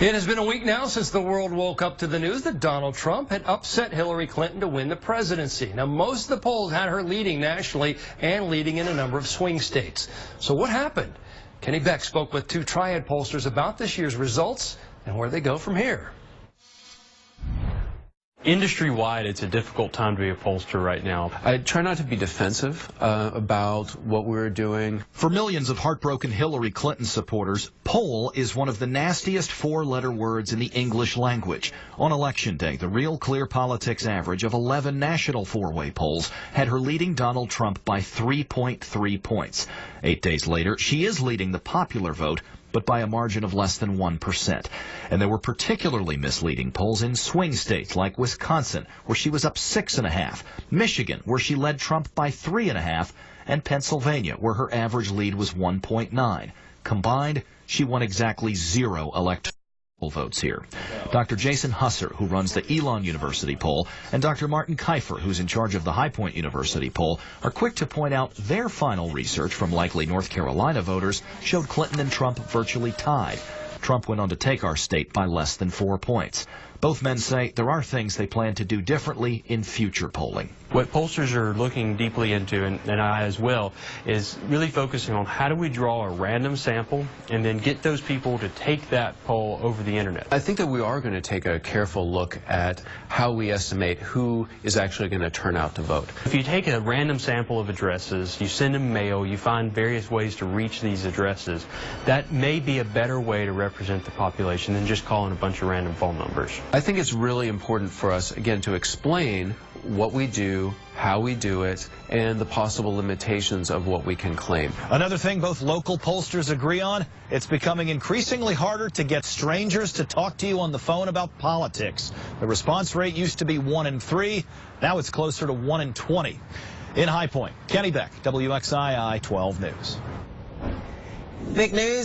It has been a week now since the world woke up to the news that Donald Trump had upset Hillary Clinton to win the presidency. Now, most of the polls had her leading nationally and leading in a number of swing states. So what happened? Kenny Beck spoke with two triad pollsters about this year's results and where they go from here. Industry-wide, it's a difficult time to be a pollster right now. I try not to be defensive about what we're doing. For millions of heartbroken Hillary Clinton supporters, poll is one of the nastiest four-letter words in the English language. On Election Day, the Real Clear Politics average of 11 national four-way polls had her leading Donald Trump by 3.3 points. 8 days later, she is leading the popular vote, but by a margin of less than 1%. And there were particularly misleading polls in swing states like Wisconsin, where she was up 6.5, Michigan, where she led Trump by 3.5, and Pennsylvania, where her average lead was 1.9. Combined, she won exactly 0 electoral votes here. Dr. Jason Husser, who runs the Elon University poll, and Dr. Martin Kifer, who's in charge of the High Point University poll, are quick to point out their final research from likely North Carolina voters showed Clinton and Trump virtually tied. Trump went on to take our state by less than 4 points. Both men say there are things they plan to do differently in future polling. What pollsters are looking deeply into, and I as well, is really focusing on how do we draw a random sample and then get those people to take that poll over the internet. I think that we are going to take a careful look at how we estimate who is actually going to turn out to vote. If you take a random sample of addresses, you send them mail, you find various ways to reach these addresses, that may be a better way to represent the population than just calling a bunch of random phone numbers. I think it's really important for us, again, to explain what we do, how we do it, and the possible limitations of what we can claim. Another thing both local pollsters agree on, it's becoming increasingly harder to get strangers to talk to you on the phone about politics. The response rate used to be 1 in 3. Now it's closer to 1 in 20. In High Point, Kenny Beck, WXII 12 News. Big news.